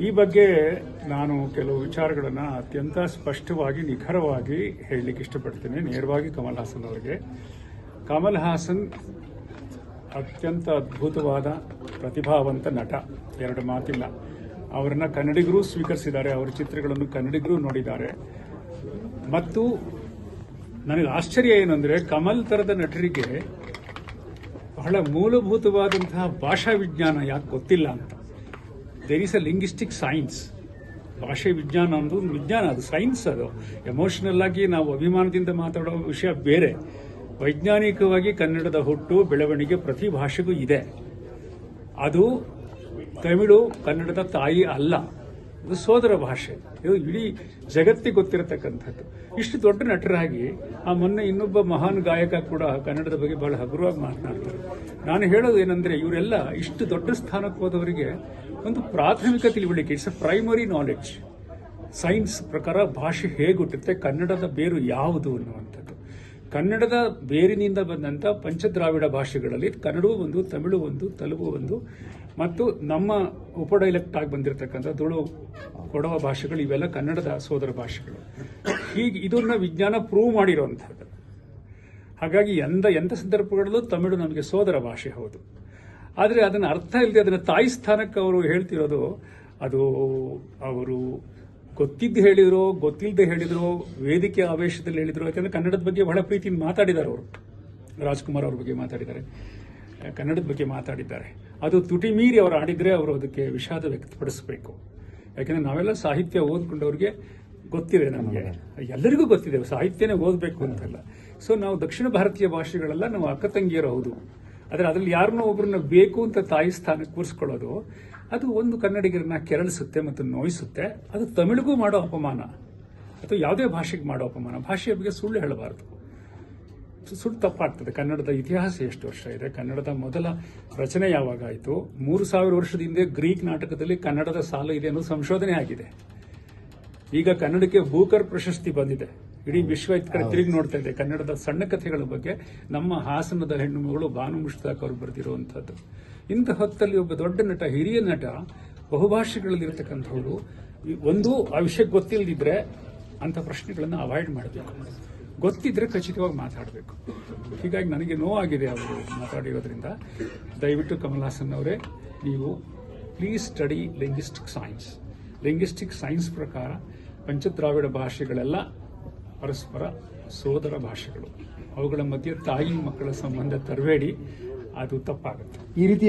ಈ ಬಗ್ಗೆ ನಾನು ಕೆಲವು ವಿಚಾರಗಳನ್ನು ಅತ್ಯಂತ ಸ್ಪಷ್ಟವಾಗಿ ನಿಖರವಾಗಿ ಹೇಳಲಿಕ್ಕೆ ಇಷ್ಟಪಡ್ತೇನೆ. ನೇರವಾಗಿ ಕಮಲ್ ಹಾಸನ್ ಅವರಿಗೆ. ಕಮಲ್ ಹಾಸನ್ ಅತ್ಯಂತ ಅದ್ಭುತವಾದ ಪ್ರತಿಭಾವಂತ ನಟ, ಎರಡು ಮಾತಿಲ್ಲ. ಅವರನ್ನ ಕನ್ನಡಿಗರು ಸ್ವೀಕರಿಸಿದ್ದಾರೆ, ಅವರ ಚಿತ್ರಗಳನ್ನು ಕನ್ನಡಿಗರು ನೋಡಿದ್ದಾರೆ. ಮತ್ತು ನನಗೆ ಆಶ್ಚರ್ಯ ಏನಂದರೆ, ಕಮಲ್ ಥರದ ನಟರಿಗೆ ಬಹಳ ಮೂಲಭೂತವಾದಂತಹ ಭಾಷಾ ವಿಜ್ಞಾನ ಯಾಕೆ ಗೊತ್ತಿಲ್ಲ ಅಂತ. There is a linguistic science. ಭಾಷೆ ವಿಜ್ಞಾನ ಒಂದು ವಿಜ್ಞಾನ, ಅದು ಸೈನ್ಸ್. ಅದು ಎಮೋಷನಲ್ ಆಗಿ ನಾವು ಅಭಿಮಾನದಿಂದ ಮಾತಾಡೋ ವಿಷಯ ಬೇರೆ. ವೈಜ್ಞಾನಿಕವಾಗಿ ಕನ್ನಡದ ಹುಟ್ಟು ಬೆಳವಣಿಗೆ ಪ್ರತಿ ಭಾಷೆಗೂ ಇದೆ. ಅದು ತಮಿಳು ಕನ್ನಡದ ತಾಯಿ ಅಲ್ಲ, ಇದು ಸೋದರ ಭಾಷೆ. ಇದು ಇಡೀ ಜಗತ್ತಿಗೆ ಗೊತ್ತಿರತಕ್ಕಂಥದ್ದು. ಇಷ್ಟು ದೊಡ್ಡ ನಟರಾಗಿ ಆ ಮೊನ್ನೆ ಇನ್ನೊಬ್ಬ ಮಹಾನ್ ಗಾಯಕ ಕೂಡ ಕನ್ನಡದ ಬಗ್ಗೆ ಬಹಳ ಹಗುರವಾಗಿ ಮಾತನಾಡ್ತಾರೆ. ನಾನು ಹೇಳೋದು ಏನಂದ್ರೆ, ಇವರೆಲ್ಲ ಇಷ್ಟು ದೊಡ್ಡ ಸ್ಥಾನಕ್ಕೆ ಹೋದವರಿಗೆ ಒಂದು ಪ್ರಾಥಮಿಕ ತಿಳುವಳಿಕೆ, it's a primary knowledge. Science ಪ್ರಕಾರ ಭಾಷೆ ಹೇಗೆ ಹುಟ್ಟುತ್ತೆ, ಕನ್ನಡದ ಬೇರು ಯಾವುದು ಅನ್ನುವಂಥದ್ದು. ಕನ್ನಡದ ಬೇರಿನಿಂದ ಬಂದಂಥ ಪಂಚದ್ರಾವಿಡ ಭಾಷೆಗಳಲ್ಲಿ ಕನ್ನಡವೂ ಒಂದು, ತಮಿಳು ಒಂದು, ತೆಲುಗು ಒಂದು, ಮತ್ತು ನಮ್ಮ ಉಪಡೈಲೆಕ್ಟ್ ಆಗಿ ಬಂದಿರತಕ್ಕಂಥ ತುಳು, ಕೊಡವ ಭಾಷೆಗಳು, ಇವೆಲ್ಲ ಕನ್ನಡದ ಸೋದರ ಭಾಷೆಗಳು. ಹೀಗೆ ಇದನ್ನ ವಿಜ್ಞಾನ ಪ್ರೂವ್ ಮಾಡಿರುವಂಥದ್ದು. ಹಾಗಾಗಿ ಎಂಥ ಸಂದರ್ಭಗಳಲ್ಲೂ ತಮಿಳು ನಮಗೆ ಸೋದರ ಭಾಷೆ ಹೌದು. ಆದರೆ ಅದನ್ನು ಅರ್ಥ ಇಲ್ಲದೆ ಅದನ್ನು ತಾಯಿ ಸ್ಥಾನಕ್ಕೆ ಅವರು ಹೇಳ್ತಿರೋದು, ಅದು ಅವರು ಗೊತ್ತಿದ್ದು ಹೇಳಿದ್ರು, ಗೊತ್ತಿಲ್ಲದೆ ಹೇಳಿದ್ರು, ವೇದಿಕೆ ಆವೇಶದಲ್ಲಿ ಹೇಳಿದ್ರು. ಯಾಕಂದ್ರೆ ಕನ್ನಡದ ಬಗ್ಗೆ ಬಹಳ ಪ್ರೀತಿಯಿಂದ ಮಾತಾಡಿದ್ದಾರೆ ಅವರು. ರಾಜ್ಕುಮಾರ್ ಅವ್ರ ಬಗ್ಗೆ ಮಾತಾಡಿದ್ದಾರೆ, ಕನ್ನಡದ ಬಗ್ಗೆ ಮಾತಾಡಿದ್ದಾರೆ. ಅದು ತುಟಿ ಮೀರಿ ಅವರು ಆಡಿದ್ರೆ ಅವರು ಅದಕ್ಕೆ ವಿಷಾದ ವ್ಯಕ್ತಪಡಿಸಬೇಕು. ಯಾಕಂದ್ರೆ ನಾವೆಲ್ಲ ಸಾಹಿತ್ಯ ಓದ್ಕೊಂಡವ್ರಿಗೆ ಗೊತ್ತಿದೆ, ನಮಗೆ ಎಲ್ಲರಿಗೂ ಗೊತ್ತಿದೆ ಸಾಹಿತ್ಯನೇ ಓದಬೇಕು ಅಂತಲ್ಲ. ಸೊ ನಾವು ದಕ್ಷಿಣ ಭಾರತೀಯ ಭಾಷೆಗಳೆಲ್ಲ ನಾವು ಅಕ್ಕ ತಂಗಿಯರು ಹೌದು. ಆದರೆ ಅದ್ರಲ್ಲಿ ಯಾರನ್ನೋ ಒಬ್ಬರನ್ನ ಬೇಕು ಅಂತ ತಾಯಿ ಸ್ಥಾನಕ್ಕೆ ಕೂರಿಸ್ಕೊಳ್ಳೋದು, ಅದು ಒಂದು ಕನ್ನಡಿಗರನ್ನ ಕೆರಳಿಸುತ್ತೆ ಮತ್ತು ನೋಯಿಸುತ್ತೆ. ಅದು ತಮಿಳಿಗೂ ಮಾಡೋ ಅಪಮಾನ, ಅಥವಾ ಯಾವುದೇ ಭಾಷೆಗೆ ಮಾಡೋ ಅಪಮಾನ. ಭಾಷೆಯ ಬಗ್ಗೆ ಸುಳ್ಳು ಹೇಳಬಾರದು, ಸುಳ್ಳು ತಪ್ಪಾಗ್ತದೆ. ಕನ್ನಡದ ಇತಿಹಾಸ ಎಷ್ಟು ವರ್ಷ ಇದೆ, ಕನ್ನಡದ ಮೊದಲ ರಚನೆ ಯಾವಾಗ ಆಯಿತು, 3000 ವರ್ಷದ ಹಿಂದೆ ಗ್ರೀಕ್ ನಾಟಕದಲ್ಲಿ ಕನ್ನಡದ ಸಾಲು ಇದೆ ಅನ್ನೋ ಸಂಶೋಧನೆ ಆಗಿದೆ. ಈಗ ಕನ್ನಡಕ್ಕೆ ಬೂಕರ್ ಪ್ರಶಸ್ತಿ ಬಂದಿದೆ. ಇಡೀ ವಿಶ್ವ ಕಡೆ ತಿರುಗಿ ನೋಡ್ತಾ ಇದೆ ಕನ್ನಡದ ಸಣ್ಣ ಕಥೆಗಳ ಬಗ್ಗೆ. ನಮ್ಮ ಹಾಸನದ ಹೆಣ್ಣು ಮಗಳು ಬಾನು ಮುಷ್ತಾಕ್ ಅವರು ಬರೆದಿರುವಂತಹದ್ದು. ಇಂಥ ಹೊತ್ತಲ್ಲಿ ಒಬ್ಬ ದೊಡ್ಡ ನಟ, ಹಿರಿಯ ನಟ, ಬಹುಭಾಷೆಗಳಲ್ಲಿರ್ತಕ್ಕಂಥವ್ರು ಒಂದು ಆ ವಿಷಯಕ್ಕೆ ಗೊತ್ತಿಲ್ಲದಿದ್ರೆ ಅಂಥ ಪ್ರಶ್ನೆಗಳನ್ನು ಅವಾಯ್ಡ್ ಮಾಡಬೇಕು, ಗೊತ್ತಿದ್ರೆ ಖಚಿತವಾಗಿ ಮಾತಾಡಬೇಕು. ಹೀಗಾಗಿ ನನಗೆ ನೋವಾಗಿದೆ ಅವರು ಮಾತಾಡಿರೋದ್ರಿಂದ. ದಯವಿಟ್ಟು ಕಮಲ್ ಹಾಸನ್ ಅವರೇ, ನೀವು please study linguistic science. Linguistic science ಪ್ರಕಾರ ಪಂಚದ್ರಾವಿಡ ಭಾಷೆಗಳೆಲ್ಲ ಪರಸ್ಪರ ಸೋದರ ಭಾಷೆಗಳು. ಅವುಗಳ ಮಧ್ಯೆ ತಾಯಿ ಮಕ್ಕಳ ಸಂಬಂಧ ತರಬೇಡಿ, ಅದು ತಪ್ಪಾಗುತ್ತೆ. ಈ ರೀತಿ